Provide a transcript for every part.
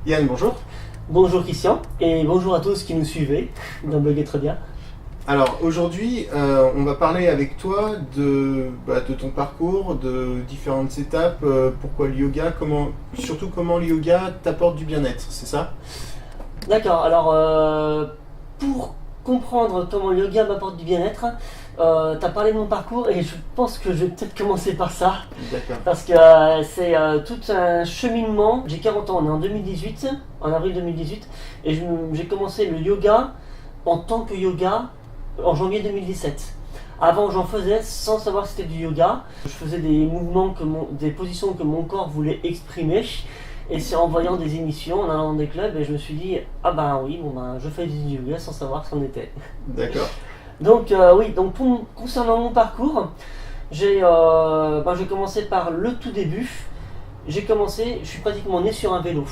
Yann, bonjour. Bonjour Christian, et bonjour à tous qui nous suivez dans Blog Être Bien. Alors aujourd'hui, on va parler avec toi de ton parcours, de différentes étapes, pourquoi le yoga, surtout comment le yoga t'apporte du bien-être, c'est ça? D'accord, alors pour comprendre comment le yoga m'apporte du bien-être, tu as parlé de mon parcours et je pense que je vais peut-être commencer par ça, D'accord. parce que c'est tout un cheminement. J'ai 40 ans, on est en 2018, en avril 2018, et j'ai commencé le yoga en tant que yoga en janvier 2017. Avant, j'en faisais sans savoir que c'était du yoga. Je faisais des mouvements, des positions que mon corps voulait exprimer. Et c'est en voyant des émissions, en allant dans des clubs, et je me suis dit, ah ben oui, je fais du yoga sans savoir ce qu'en était. D'accord. Donc oui, donc concernant mon parcours, j'ai commencé par le tout début. Je suis pratiquement né sur un vélo.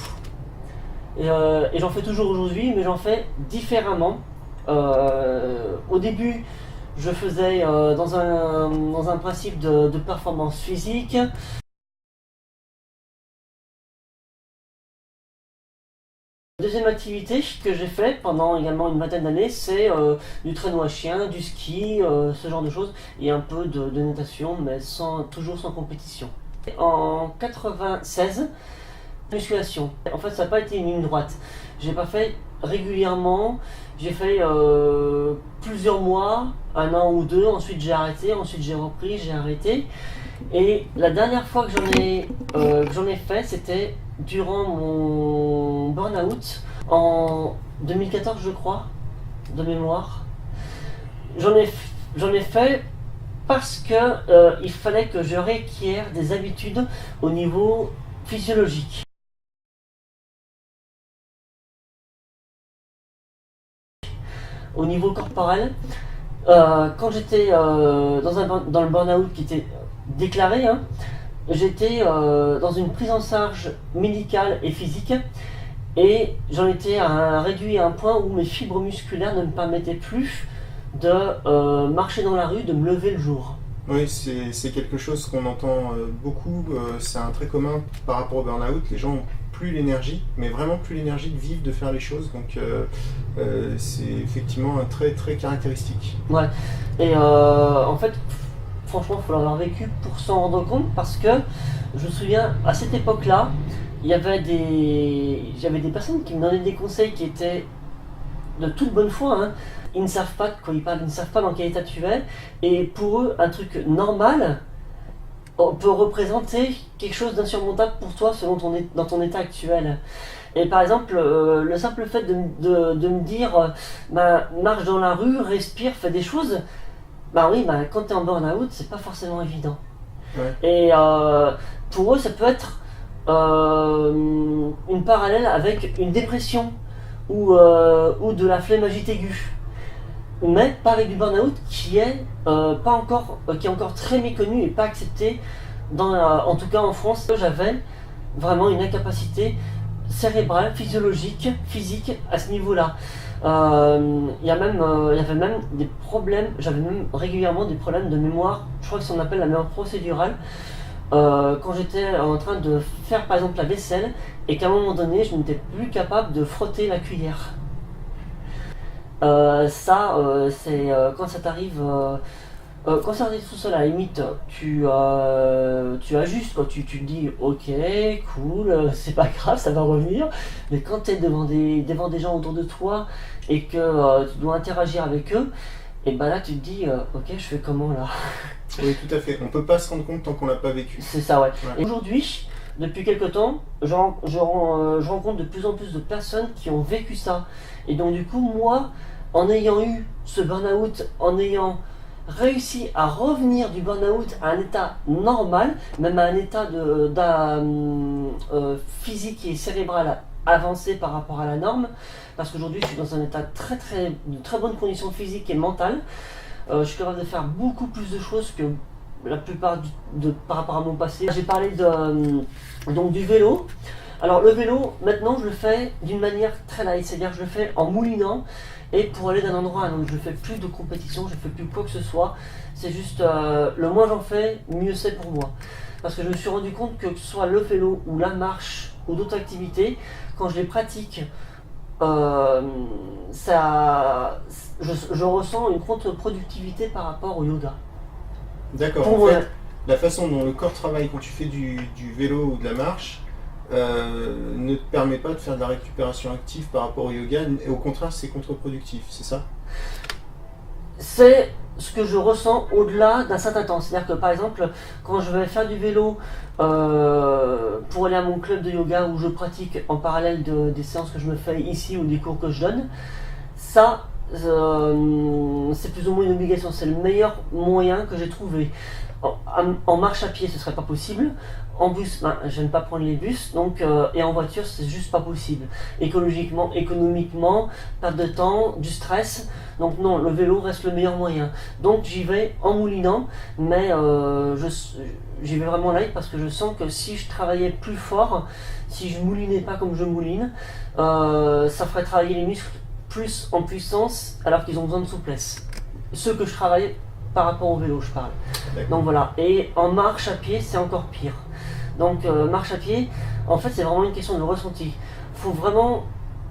Et j'en fais toujours aujourd'hui, mais j'en fais différemment. Au début, je faisais dans un principe de performance physique. Deuxième activité que j'ai fait pendant également une vingtaine d'années, c'est du traîneau à chien, du ski, ce genre de choses, et un peu de natation, mais toujours sans compétition. En 96, musculation. En fait, ça n'a pas été une ligne droite. J'ai pas fait régulièrement. J'ai fait plusieurs mois, un an ou deux. Ensuite, j'ai arrêté. Ensuite, j'ai repris. J'ai arrêté. Et la dernière fois que j'en ai fait, c'était durant mon burn-out en 2014, je crois, de mémoire. J'en ai fait parce que il fallait que je requière des habitudes au niveau physiologique. Au niveau corporel, quand j'étais dans le burn-out qui était déclaré, hein, j'étais dans une prise en charge médicale et physique, et j'en étais réduit à un point où mes fibres musculaires ne me permettaient plus de marcher dans la rue, de me lever le jour. Oui, c'est quelque chose qu'on entend beaucoup, c'est un trait commun par rapport au burn-out. Les gens ont plus l'énergie, mais vraiment plus l'énergie de vivre, de faire les choses, donc c'est effectivement un trait très caractéristique. Ouais, et en fait, franchement, il faut l'avoir vécu pour s'en rendre compte, parce que je me souviens, à cette époque-là, j'avais des personnes qui me donnaient des conseils qui étaient de toute bonne foi, hein. Ils ne savent pas de quoi ils parlent, ils ne savent pas dans quel état tu es, et pour eux, un truc normal peut représenter quelque chose d'insurmontable pour toi dans ton état actuel. Et par exemple, le simple fait de me dire, marche dans la rue, respire, fais des choses, oui, quand tu es en burn-out, c'est pas forcément évident. Ouais. Et pour eux, ça peut être une parallèle avec une dépression ou de la phlémagite aiguë. Mais pas avec du burn-out qui est qui est encore très méconnu et pas accepté en tout cas en France. J'avais vraiment une incapacité cérébrale, physiologique, physique à ce niveau-là. Il y avait même des problèmes, j'avais même régulièrement des problèmes de mémoire, je crois que ça s'appelle la mémoire procédurale, quand j'étais en train de faire par exemple la vaisselle et qu'à un moment donné je n'étais plus capable de frotter la cuillère. C'est quand ça t'arrive, quand ça arrive tout seul, à la limite, tu ajustes, quoi. Tu te dis, ok, cool, c'est pas grave, ça va revenir. Mais quand tu es devant des gens autour de toi et que tu dois interagir avec eux, et ben là tu te dis, ok, je fais comment là? Oui, tout à fait. On peut pas se rendre compte tant qu'on l'a pas vécu. C'est ça, ouais. Ouais. Et aujourd'hui, depuis quelque temps, je rencontre de plus en plus de personnes qui ont vécu ça. Et donc du coup, moi, en ayant eu ce burn-out, en ayant réussi à revenir du burn-out à un état normal, même à un état physique et cérébral avancé par rapport à la norme, parce qu'aujourd'hui je suis dans un état de très bonne condition physique et mentale. Je suis capable de faire beaucoup plus de choses que la plupart par rapport à mon passé. J'ai parlé donc du vélo. Alors le vélo, maintenant je le fais d'une manière très light, c'est-à-dire que je le fais en moulinant et pour aller d'un endroit à un autre. Je fais plus de compétition, je fais plus quoi que ce soit. C'est juste le moins j'en fais, mieux c'est pour moi. Parce que je me suis rendu compte que ce soit le vélo ou la marche ou d'autres activités, quand je les pratique, je ressens une contre-productivité par rapport au yoga. D'accord. Pour En moi, fait, la façon dont le corps travaille quand tu fais du vélo ou de la marche ne te permet pas de faire de la récupération active par rapport au yoga, et au contraire, c'est contre-productif, c'est ça? c'est ce que je ressens au-delà d'un certain temps. C'est-à-dire que par exemple, quand je vais faire du vélo pour aller à mon club de yoga où je pratique en parallèle des séances que je me fais ici ou des cours que je donne, ça, c'est plus ou moins une obligation. C'est le meilleur moyen que j'ai trouvé. En marche à pied, ce serait pas possible. En bus, j'aime pas prendre les bus, donc et en voiture, c'est juste pas possible. Écologiquement, économiquement, perte de temps, du stress. Donc non, le vélo reste le meilleur moyen. Donc j'y vais en moulinant, mais j'y vais vraiment light parce que je sens que si je travaillais plus fort, si je moulinais pas comme je mouline, ça ferait travailler les muscles plus en puissance alors qu'ils ont besoin de souplesse. Ceux que je travaille par rapport au vélo, je parle. Donc voilà. Et en marche à pied, c'est encore pire. Donc marche à pied, en fait, c'est vraiment une question de ressenti. Il faut vraiment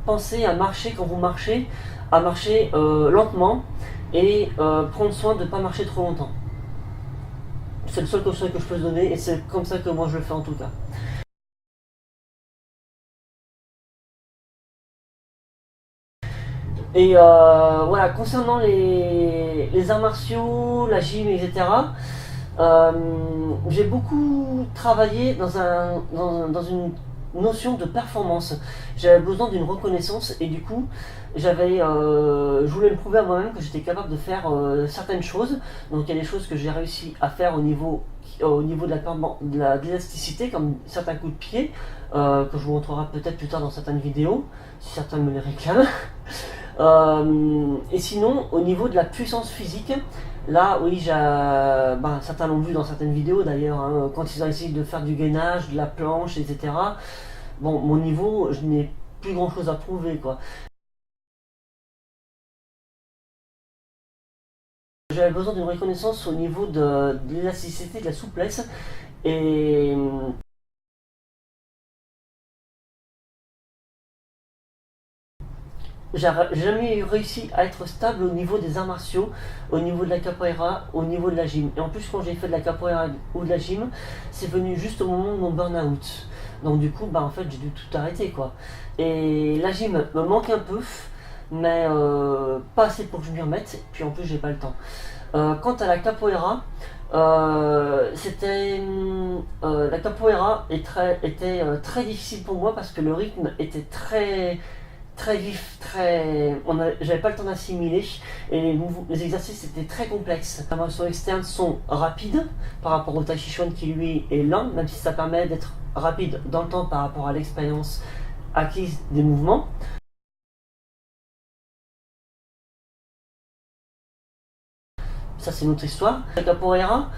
penser à marcher quand vous marchez, à marcher lentement et prendre soin de ne pas marcher trop longtemps. C'est le seul conseil que je peux donner et c'est comme ça que moi je le fais en tout cas. Et voilà, concernant les arts martiaux, la gym, etc., j'ai beaucoup travaillé dans une notion de performance. J'avais besoin d'une reconnaissance et du coup, je voulais me prouver à moi-même que j'étais capable de faire certaines choses. Donc il y a des choses que j'ai réussi à faire de l'élasticité, comme certains coups de pied, que je vous montrerai peut-être plus tard dans certaines vidéos, si certains me les réclament. Et sinon, au niveau de la puissance physique, là, oui, certains l'ont vu dans certaines vidéos d'ailleurs, hein, quand ils ont essayé de faire du gainage, de la planche, etc. Bon, mon niveau, je n'ai plus grand chose à prouver, quoi. J'avais besoin d'une reconnaissance au niveau de l'élasticité, de la souplesse, et j'ai jamais réussi à être stable au niveau des arts martiaux, au niveau de la capoeira, au niveau de la gym. Et en plus, quand j'ai fait de la capoeira ou de la gym, c'est venu juste au moment de mon burn-out. Donc du coup, en fait, j'ai dû tout arrêter, quoi. Et la gym me manque un peu, mais pas assez pour que je m'y remette. Puis en plus, j'ai pas le temps. Quant à la capoeira, la capoeira était très difficile pour moi parce que le rythme était très vif, j'avais pas le temps d'assimiler et les exercices étaient très complexes. Les formations externes sont rapides par rapport au Tai Chi Chuan qui lui est lent, même si ça permet d'être rapide dans le temps par rapport à l'expérience acquise des mouvements. Ça c'est notre histoire. La capoeira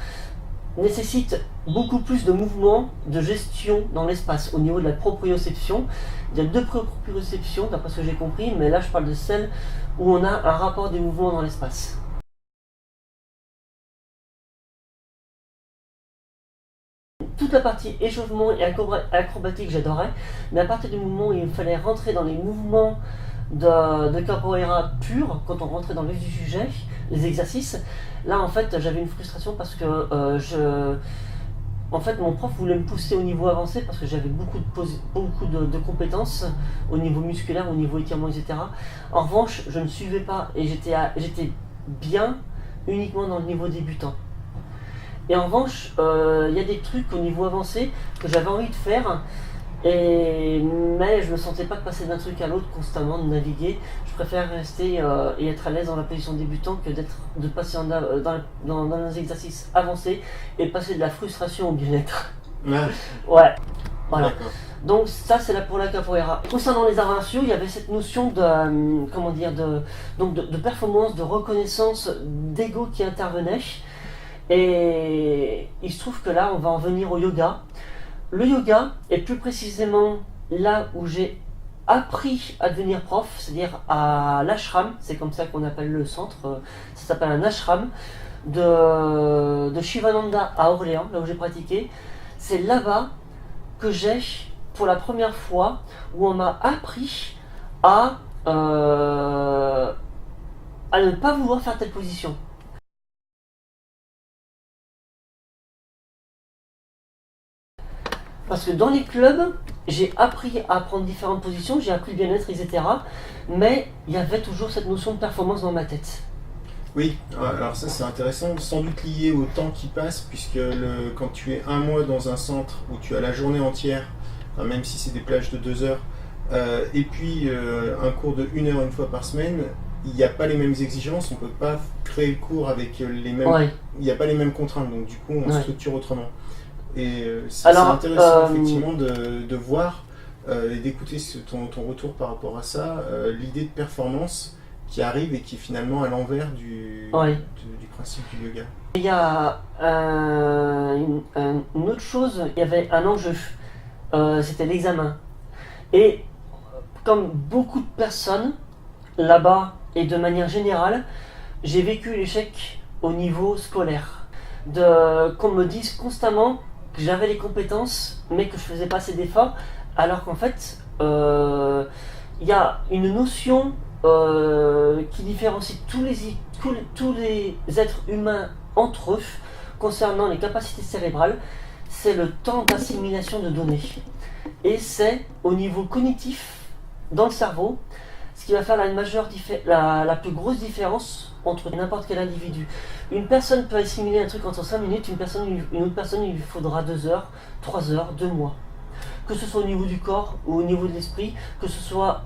nécessite beaucoup plus de mouvements, de gestion dans l'espace. Au niveau de la proprioception, il y a deux proprioceptions d'après ce que j'ai compris, mais là je parle de celle où on a un rapport des mouvements dans l'espace. Toute la partie échauffement et acrobatique j'adorais, mais à partir du moment où il fallait rentrer dans les mouvements de capoeira pur, quand on rentrait dans le vif du sujet, les exercices, là en fait j'avais une frustration parce que en fait mon prof voulait me pousser au niveau avancé parce que j'avais beaucoup de compétences au niveau musculaire, au niveau étirement, etc. En revanche, je ne suivais pas et j'étais bien uniquement dans le niveau débutant. Et en revanche, il y a des trucs au niveau avancé que j'avais envie de faire, mais je ne me sentais pas de passer d'un truc à l'autre constamment, de naviguer. Je préfère rester et être à l'aise dans la position débutant que de passer dans un exercice avancé et passer de la frustration au bien-être. Ouais, voilà. Donc ça c'est là pour la capoeira. Concernant les arts martiaux, il y avait cette notion de performance, de reconnaissance, d'ego qui intervenait. Et il se trouve que là, on va en venir au yoga. Le yoga, et plus précisément là où j'ai appris à devenir prof, c'est-à-dire à l'ashram, c'est comme ça qu'on appelle le centre, ça s'appelle un ashram de Shivananda à Orléans, là où j'ai pratiqué. C'est là-bas que j'ai, pour la première fois, où on m'a appris à ne pas vouloir faire telle position. Parce que dans les clubs, j'ai appris à prendre différentes positions, j'ai appris le bien-être, etc. Mais il y avait toujours cette notion de performance dans ma tête. Oui, alors ça c'est intéressant, sans doute lié au temps qui passe, puisque quand tu es un mois dans un centre où tu as la journée entière, enfin, même si c'est des plages de 2 heures, et puis un cours de 1 heure une fois par semaine, il n'y a pas les mêmes exigences, on ne peut pas créer le cours avec les mêmes... Ouais. Il n'y a pas les mêmes contraintes, donc du coup on Ouais. structure autrement. Et c'est Alors, intéressant effectivement de voir et d'écouter ton retour par rapport à ça, l'idée de performance qui arrive et qui est finalement à l'envers du principe du yoga. Il y a une autre chose, il y avait un enjeu, c'était l'examen. Et comme beaucoup de personnes, là-bas et de manière générale, j'ai vécu l'échec au niveau scolaire. Qu'on me dise constamment que j'avais les compétences, mais que je faisais pas assez d'efforts, alors qu'en fait, il y a une notion qui différencie tous les êtres humains entre eux concernant les capacités cérébrales, c'est le temps d'assimilation de données. Et c'est au niveau cognitif, dans le cerveau, ce qui va faire la plus grosse différence entre n'importe quel individu. Une personne peut assimiler un truc en 5 minutes, une autre personne, il lui faudra 2 heures, 3 heures, 2 mois. Que ce soit au niveau du corps ou au niveau de l'esprit, que ce soit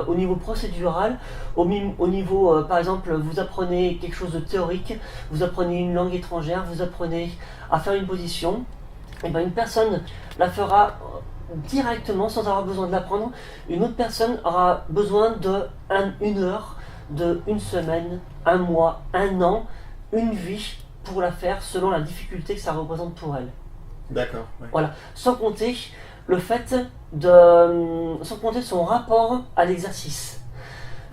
au niveau procédural, au niveau, par exemple, vous apprenez quelque chose de théorique, vous apprenez une langue étrangère, vous apprenez à faire une position, et bien une personne la fera directement sans avoir besoin de l'apprendre. Une autre personne aura besoin de 1 heure, de 1 semaine, 1 mois, 1 an, une vie pour la faire selon la difficulté que ça représente pour elle. D'accord. Ouais. Voilà, sans compter son rapport à l'exercice.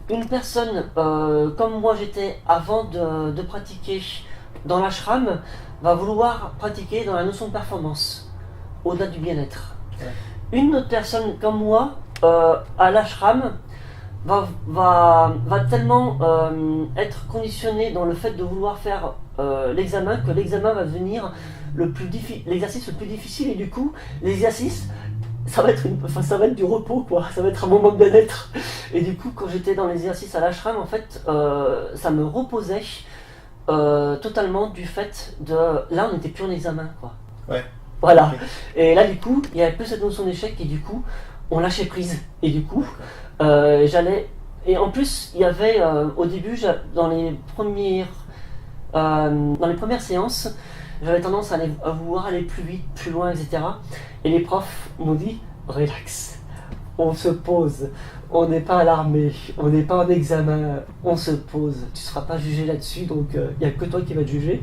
Une personne comme moi j'étais avant de pratiquer dans l'ashram va vouloir pratiquer dans la notion de performance, au-delà du bien-être. Ouais. Une autre personne comme moi à l'ashram va tellement être conditionnée dans le fait de vouloir faire l'examen que l'examen va devenir l'exercice le plus difficile, et du coup l'exercice ça va être du repos, quoi. Ça va être un moment de bien-être. Et du coup quand j'étais dans les exercices à l'ashram, en fait ça me reposait totalement du fait de là on n'était plus en examen, quoi. Ouais. Voilà. Okay. Et là du coup il y avait plus cette notion d'échec et du coup on lâchait prise. Et du coup j'allais, et en plus il y avait au début dans les premières séances, j'avais tendance à vouloir aller plus vite, plus loin, etc. Et les profs m'ont dit relax, on se pose, on n'est pas à l'armée, on n'est pas en examen, on se pose, tu ne seras pas jugé là-dessus, donc il n'y a que toi qui vas te juger.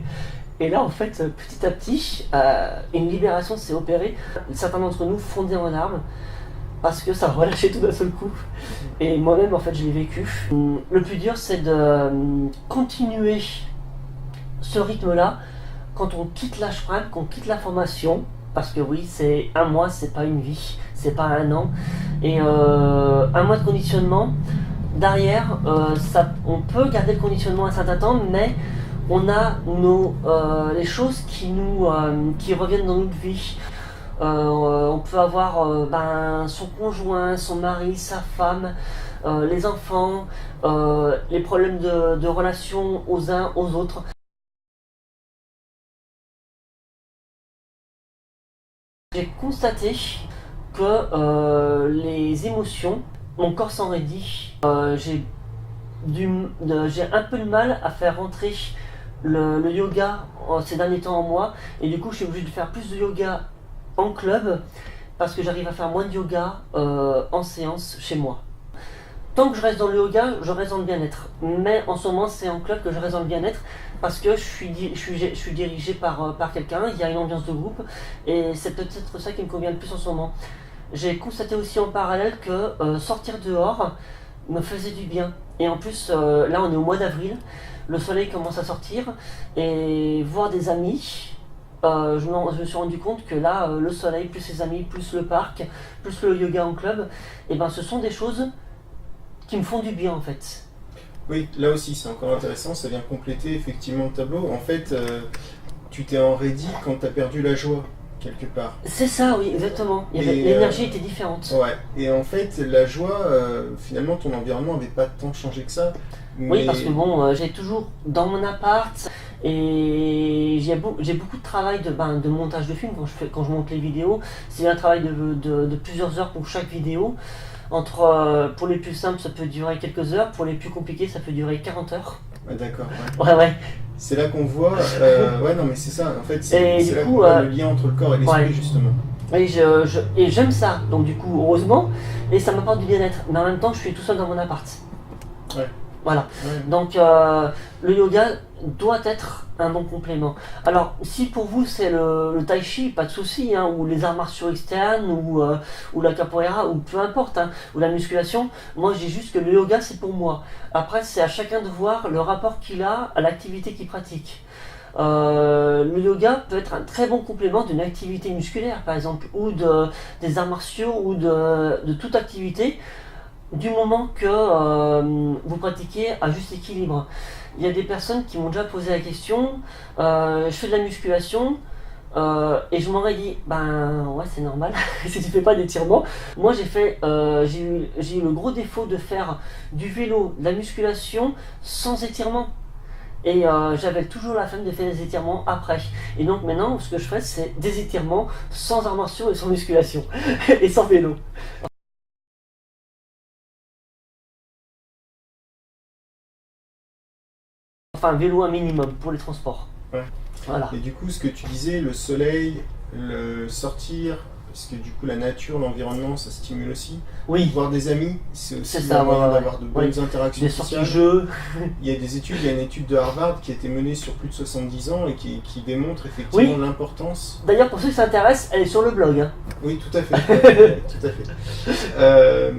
Et là en fait petit à petit une libération s'est opérée. Certains d'entre nous fondaient en larmes parce que ça relâchait tout d'un seul coup. Et moi-même en fait je l'ai vécu. Le plus dur c'est de continuer ce rythme-là quand on quitte l'ashram, qu'on quitte la formation, parce que oui, c'est 1 mois, c'est pas une vie, c'est pas 1 an, et 1 mois de conditionnement. Derrière, on peut garder le conditionnement un certain temps, mais on a les choses qui reviennent dans notre vie. On peut avoir son conjoint, son mari, sa femme, les enfants, les problèmes de relation aux uns aux autres. J'ai constaté que les émotions, mon corps s'en raidit. J'ai un peu de mal à faire rentrer le yoga ces derniers temps en moi, et du coup je suis obligé de faire plus de yoga en club parce que j'arrive à faire moins de yoga en séance chez moi. Tant que je reste dans le yoga, je reste dans le bien-être. Mais en ce moment, c'est en club que je reste dans le bien-être parce que je suis dirigé par quelqu'un, il y a une ambiance de groupe et c'est peut-être ça qui me convient le plus en ce moment. j'ai constaté aussi en parallèle que sortir dehors me faisait du bien. Et en plus, là on est au mois d'avril, le soleil commence à sortir, et voir des amis, je me suis rendu compte que là, le soleil, plus les amis, plus le parc, plus le yoga en club, et ben ce sont des choses qui me font du bien en fait. Oui, là aussi, c'est encore intéressant, ça vient compléter effectivement le tableau. En fait, tu t'es enraidi quand tu as perdu la joie, quelque part. C'est ça, oui, exactement. L'énergie était différente. Ouais, et en fait, la joie, finalement, ton environnement n'avait pas tant changé que ça. Oui, parce que bon, j'ai toujours dans mon appart, et j'ai beaucoup de travail de montage de film quand je monte les vidéos. C'est un travail de plusieurs heures pour chaque vidéo. Pour les plus simples, ça peut durer quelques heures, pour les plus compliqués, ça peut durer 40 heures. Ah, d'accord, Ouais. C'est là qu'on voit, ouais, non, mais c'est ça, en fait, c'est là coup, qu'on voit le lien entre le corps et l'esprit, justement. Et j'aime ça, donc du coup, heureusement, et ça m'apporte du bien-être. Mais en même temps, je suis tout seul dans mon appart. Ouais. Voilà. Ouais. Donc, le yoga doit être un bon complément. Alors, si pour vous c'est le tai chi, pas de souci, hein, ou les arts martiaux externes, ou la capoeira, ou peu importe, hein, ou la musculation, moi je dis juste que le yoga c'est pour moi. Après, c'est à chacun de voir le rapport qu'il a à l'activité qu'il pratique. Le yoga peut être un très bon complément d'une activité musculaire, par exemple, ou des arts martiaux, ou de toute activité, du moment que vous pratiquez à juste équilibre. Il y a des personnes qui m'ont déjà posé la question, je fais de la musculation, et je m'aurais dit, ben ouais c'est normal, si tu fais pas d'étirement. Moi j'ai eu le gros défaut de faire du vélo, de la musculation sans étirement. Et j'avais toujours la flemme de faire des étirements après. Et donc maintenant ce que je fais c'est des étirements sans arts martiaux et sans musculation, et sans vélo. Enfin, vélo un minimum pour les transports. Ouais. Voilà. Et du coup, ce que tu disais, le soleil, le sortir, parce que du coup, la nature, l'environnement, ça stimule aussi. Oui. Voir des amis, c'est aussi ça, un moyen d'avoir de bonnes interactions des sociales. sorties jeux. Il y a des études, il y a une étude de Harvard qui a été menée sur plus de 70 ans et qui démontre effectivement l'importance. D'ailleurs, pour ceux qui s'intéressent, elle est sur le blog. Hein. Oui, tout à fait. Tout à fait.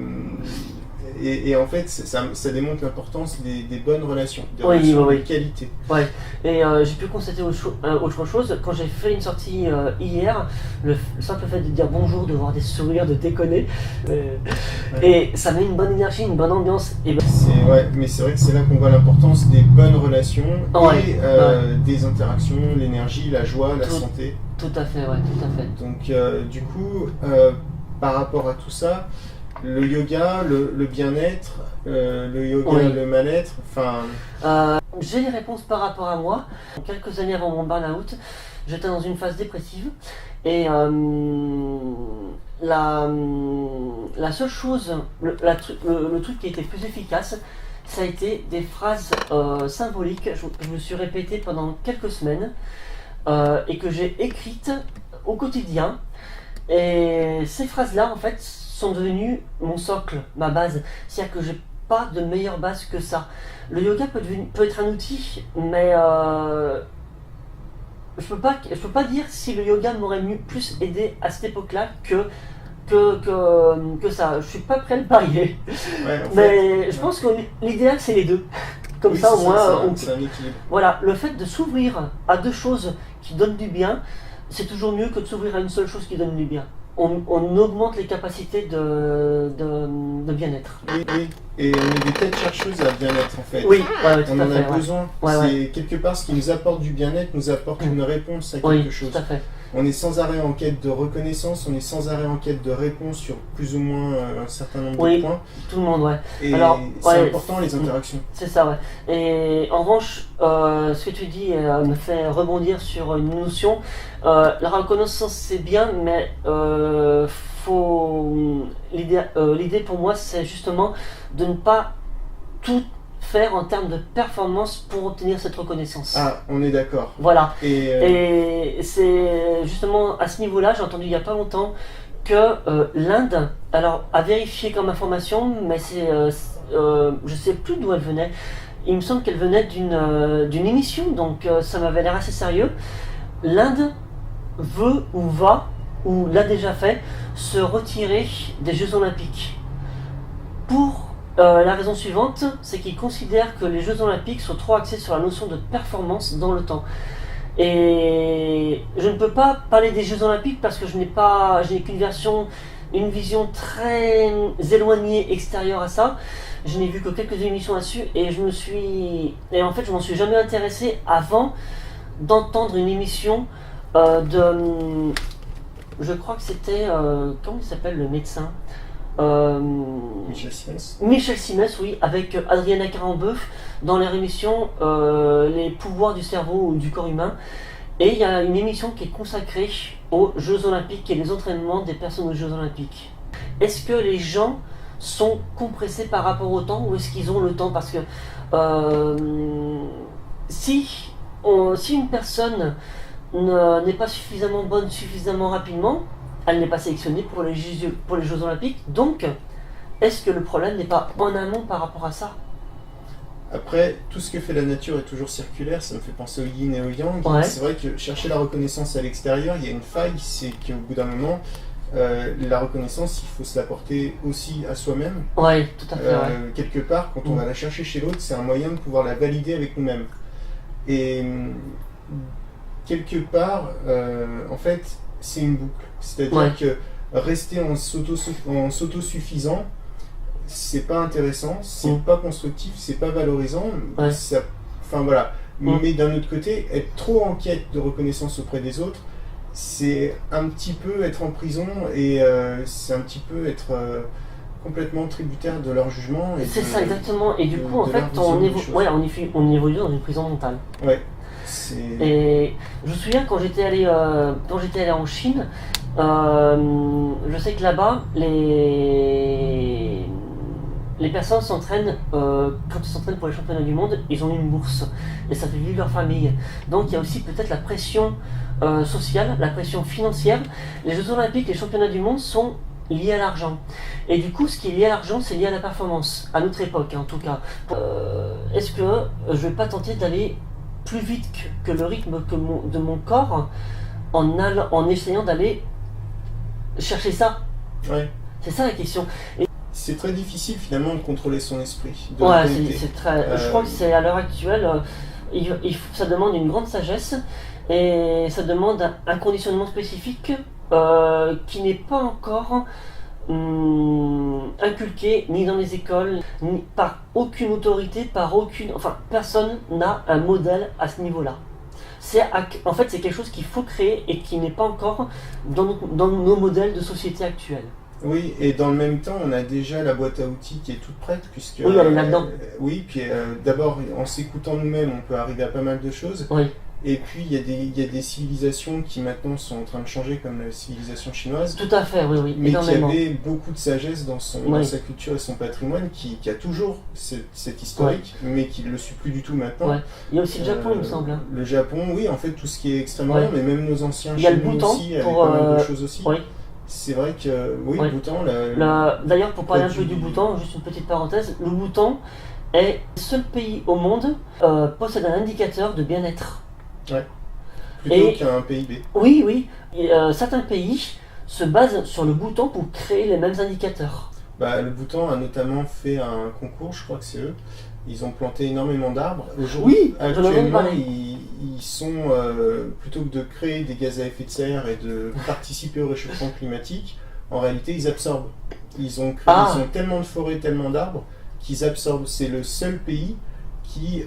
Et en fait, ça démontre l'importance des bonnes relations, des relations de qualité. Ouais. Et j'ai pu constater autre chose. Quand j'ai fait une sortie hier, le simple fait de dire bonjour, de voir des sourires, de déconner, et ça met une bonne énergie, une bonne ambiance. Et mais c'est vrai que c'est là qu'on voit l'importance des bonnes relations et des interactions, l'énergie, la joie, la santé. Tout à fait, tout à fait. Donc du coup, par rapport à tout ça, le yoga, le bien-être, le yoga, le mal-être, enfin... J'ai les réponses par rapport à moi. Quelques années avant mon burn-out, j'étais dans une phase dépressive. Et la seule chose, le truc qui était plus efficace, ça a été des phrases symboliques. Je me suis répété pendant quelques semaines et que j'ai écrites au quotidien. Et ces phrases-là, en fait, sont devenues mon socle, ma base. C'est-à-dire que j'ai pas de meilleure base que ça. Le yoga peut être un outil, mais je peux pas dire si le yoga m'aurait plus aidé à cette époque-là que ça. Je suis pas prêt à le parier. Mais je pense que l'idéal c'est les deux. Comme ça au moins c'est un équilibre. Voilà, le fait de s'ouvrir à deux choses qui donnent du bien, c'est toujours mieux que de s'ouvrir à une seule chose qui donne du bien. On augmente les capacités de bien-être. Oui, et on est des têtes chercheuses à bien-être en fait. Oui, tout à fait. On en a besoin. C'est quelque part ce qui nous apporte du bien-être, nous apporte une réponse à quelque chose. Tout à fait. On est sans arrêt en quête de reconnaissance, on est sans arrêt en quête de réponse sur plus ou moins un certain nombre de points. Tout le monde, Et c'est important les interactions. C'est ça, Et en revanche, ce que tu dis me fait rebondir sur une notion. La reconnaissance c'est bien, mais l'idée pour moi c'est justement de ne pas tout faire en termes de performance pour obtenir cette reconnaissance. Ah, on est d'accord. Voilà. Et c'est justement à ce niveau-là, j'ai entendu il n'y a pas longtemps que l'Inde, alors à vérifier comme information, mais je sais plus d'où elle venait. Il me semble qu'elle venait d'une émission, donc ça m'avait l'air assez sérieux. L'Inde veut ou va ou l'a déjà fait, se retirer des Jeux Olympiques. Pour la raison suivante, c'est qu'il considère que les Jeux Olympiques sont trop axés sur la notion de performance dans le temps. Et je ne peux pas parler des Jeux Olympiques parce que je n'ai une vision très éloignée, extérieure à ça. Je n'ai vu que quelques émissions là-dessus et en fait je m'en suis jamais intéressé avant d'entendre une émission je crois que c'était comment il s'appelle le médecin, Michel Simès. Michel Simès, oui, avec Adriana Carambeuf dans leur émission Les pouvoirs du cerveau ou du corps humain. Et il y a une émission qui est consacrée aux Jeux Olympiques et les entraînements des personnes aux Jeux Olympiques. Est-ce que les gens sont compressés par rapport au temps ou est-ce qu'ils ont le temps? Parce que si une personne n'est pas suffisamment bonne suffisamment rapidement, elle n'est pas sélectionnée pour les Jeux Olympiques. Donc, est-ce que le problème n'est pas en amont par rapport à ça? Après, tout ce que fait la nature est toujours circulaire, ça me fait penser au yin et au yang. Ouais. C'est vrai que chercher la reconnaissance à l'extérieur, il y a une faille, c'est qu'au bout d'un moment, la reconnaissance, il faut se l'apporter aussi à soi-même. Oui, tout à fait. Ouais. Quelque part, quand on va la chercher chez l'autre, c'est un moyen de pouvoir la valider avec nous-mêmes. Et quelque part, en fait, c'est une boucle. C'est-à-dire que rester en s'autosuffisant, c'est pas intéressant, c'est pas constructif, c'est pas valorisant. Enfin voilà. Mais d'un autre côté, être trop en quête de reconnaissance auprès des autres, c'est un petit peu être en prison et c'est un petit peu être complètement tributaire de leur jugement. C'est ça, exactement. Et du coup, en fait, on évolue dans une prison mentale. Ouais. Et je me souviens quand j'étais allé en Chine, je sais que là-bas, les personnes s'entraînent, quand ils s'entraînent pour les championnats du monde, ils ont une bourse et ça fait vivre leur famille. Donc il y a aussi peut-être la pression sociale, la pression financière. Les Jeux Olympiques, les championnats du monde sont liés à l'argent. Et du coup, ce qui est lié à l'argent, c'est lié à la performance, à notre époque en tout cas. Est-ce que je vais pas tenter d'aller plus vite que le rythme de mon corps en essayant d'aller chercher ça? C'est ça la question. C'est très difficile finalement de contrôler son esprit. C'est très. Je crois que c'est à l'heure actuelle, ça demande une grande sagesse et ça demande un conditionnement spécifique qui n'est pas encore inculqué ni dans les écoles, ni par aucune autorité, personne n'a un modèle à ce niveau-là. En fait, c'est quelque chose qu'il faut créer et qui n'est pas encore dans nos modèles de société actuels. Oui, et dans le même temps, on a déjà la boîte à outils qui est toute prête, puisque... Oui, elle est là-dedans. Oui, puis d'abord, en s'écoutant nous-mêmes, on peut arriver à pas mal de choses. Oui. Et puis, il y a des civilisations qui maintenant sont en train de changer, comme la civilisation chinoise. Tout à fait, oui, mais énormément. qui avait beaucoup de sagesse dans sa culture et son patrimoine, qui a toujours cet historique, mais qui ne le suit plus du tout maintenant. Ouais. Il y a aussi le Japon, il me semble. Le Japon, oui, en fait, tout ce qui est Extrême-Orient, mais même nos anciens Chinois aussi, avec pas mal de choses aussi. Oui. C'est vrai que, oui, le Bhoutan... D'ailleurs, pour parler un peu du Bhoutan, juste une petite parenthèse, le Bhoutan est le seul pays au monde possède un indicateur de bien-être. Ouais. Plutôt qu'un PIB. Oui. Et, certains pays se basent sur le Bhoutan pour créer les mêmes indicateurs. Le Bhoutan a notamment fait un concours, je crois que c'est eux. Ils ont planté énormément d'arbres. Oui, actuellement, ils sont, plutôt que de créer des gaz à effet de serre et de participer au réchauffement climatique, en réalité, ils absorbent. Ils ont tellement de forêts, tellement d'arbres, qu'ils absorbent. C'est le seul pays qui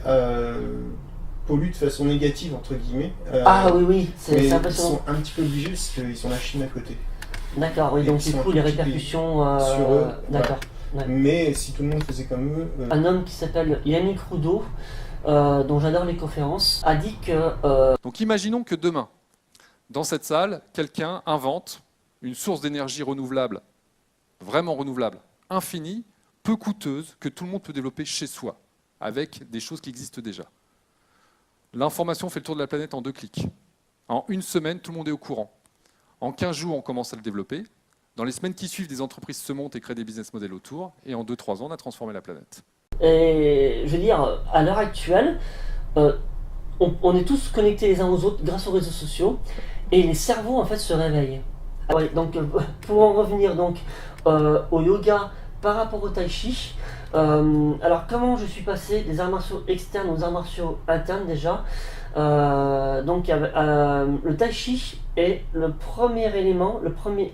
pollue de façon négative, entre guillemets. Oui, c'est impressionnant. Ils sont un petit peu obligés parce qu'ils ont la Chine à côté. D'accord, oui, donc du coup, les répercussions... sur eux. D'accord. Ouais. Mais si tout le monde faisait comme eux... Un homme qui s'appelle Yannick Roudot, dont j'adore les conférences, a dit que... Donc imaginons que demain, dans cette salle, quelqu'un invente une source d'énergie renouvelable, vraiment renouvelable, infinie, peu coûteuse, que tout le monde peut développer chez soi, avec des choses qui existent déjà. L'information fait le tour de la planète en 2 clics. En 1 semaine, tout le monde est au courant. En 15 jours, on commence à le développer. Dans les semaines qui suivent, des entreprises se montent et créent des business models autour. Et en 2-3 ans, on a transformé la planète. Et je veux dire, à l'heure actuelle, on est tous connectés les uns aux autres grâce aux réseaux sociaux. Et les cerveaux, en fait, se réveillent. Ah ouais, donc pour en revenir donc au yoga par rapport au tai chi, alors comment je suis passé des arts martiaux externes aux arts martiaux internes déjà. Donc le tai chi est le premier élément,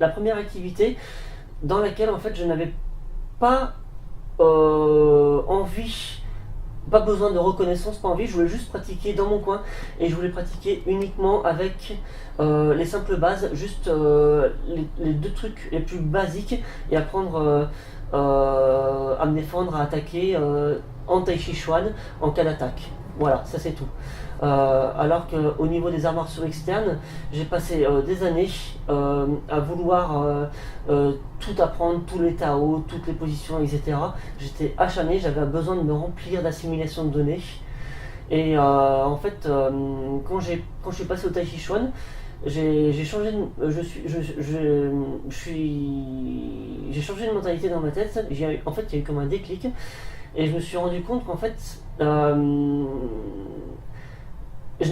la première activité dans laquelle en fait je n'avais pas envie, pas besoin de reconnaissance, pas envie, je voulais juste pratiquer dans mon coin et je voulais pratiquer uniquement avec les simples bases, juste les deux trucs les plus basiques et apprendre à me défendre, à attaquer en tai chi chuan en cas d'attaque. Voilà, ça c'est tout. Alors qu'au niveau des arts martiaux externes, j'ai passé des années à vouloir tout apprendre, tous les Tao, toutes les positions, etc. J'étais acharné, j'avais besoin de me remplir d'assimilation de données. Et en fait, quand je suis passé au Tai Chi Chuan, j'ai changé j'ai changé de mentalité dans ma tête. En fait, il y a eu comme un déclic. Et je me suis rendu compte qu'en fait, je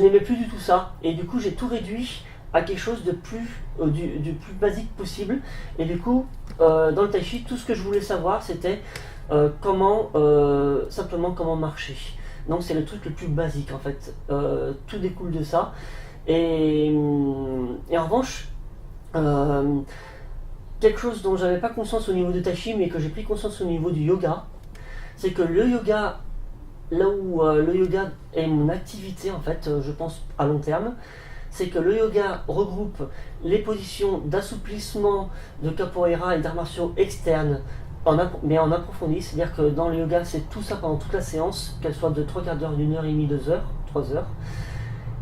n'aimais plus du tout ça. Et du coup, j'ai tout réduit à quelque chose de plus, du plus basique possible. Et du coup, dans le tai chi, tout ce que je voulais savoir, c'était simplement comment marcher. Donc c'est le truc le plus basique en fait. Tout découle de ça. Et en revanche, quelque chose dont j'avais pas conscience au niveau du tai chi, mais que j'ai pris conscience au niveau du yoga, c'est que le yoga, là où le yoga est mon activité en fait, je pense à long terme, c'est que le yoga regroupe les positions d'assouplissement, de capoeira et d'arts martiaux externes, mais en approfondi, c'est-à-dire que dans le yoga c'est tout ça pendant toute la séance, qu'elle soit de 3 quarts d'heure, 1h30, 2 heures, 3 heures,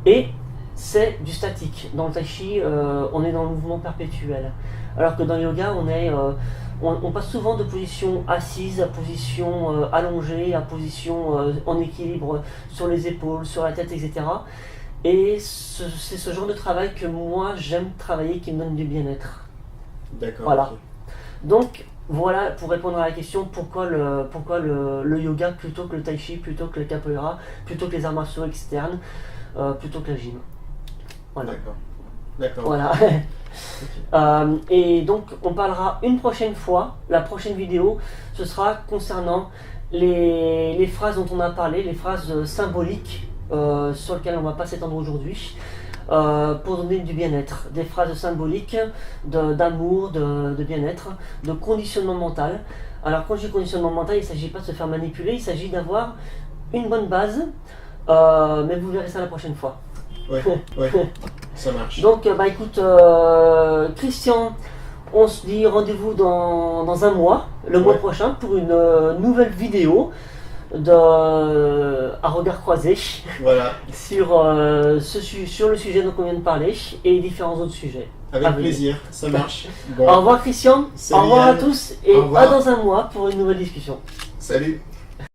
et c'est du statique. Dans le tai chi, on est dans le mouvement perpétuel, alors que dans le yoga on passe souvent de position assise à position allongée, à position en équilibre sur les épaules, sur la tête, etc. Et c'est ce genre de travail que moi j'aime travailler, qui me donne du bien-être. D'accord. Voilà. Okay. Donc voilà, pour répondre à la question, pourquoi le yoga plutôt que le tai chi, plutôt que le capoeira, plutôt que les arts martiaux externes, plutôt que la gym. Voilà. D'accord. Voilà. Et donc on parlera une prochaine fois, la prochaine vidéo, ce sera concernant les phrases dont on a parlé, les phrases symboliques sur lesquelles on ne va pas s'étendre aujourd'hui, pour donner du bien-être, des phrases symboliques d'amour, de bien-être, de conditionnement mental. Alors quand je dis conditionnement mental, il ne s'agit pas de se faire manipuler, il s'agit d'avoir une bonne base, mais vous verrez ça la prochaine fois. Ouais, ça marche. Donc, écoute, Christian, on se dit rendez-vous dans un mois, le mois prochain, pour une nouvelle vidéo à regard croisé. Voilà. sur le sujet dont on vient de parler et différents autres sujets. Avec plaisir, ça marche. Bon. Au revoir Christian, Salut, au revoir à tous et à dans un mois pour une nouvelle discussion. Salut.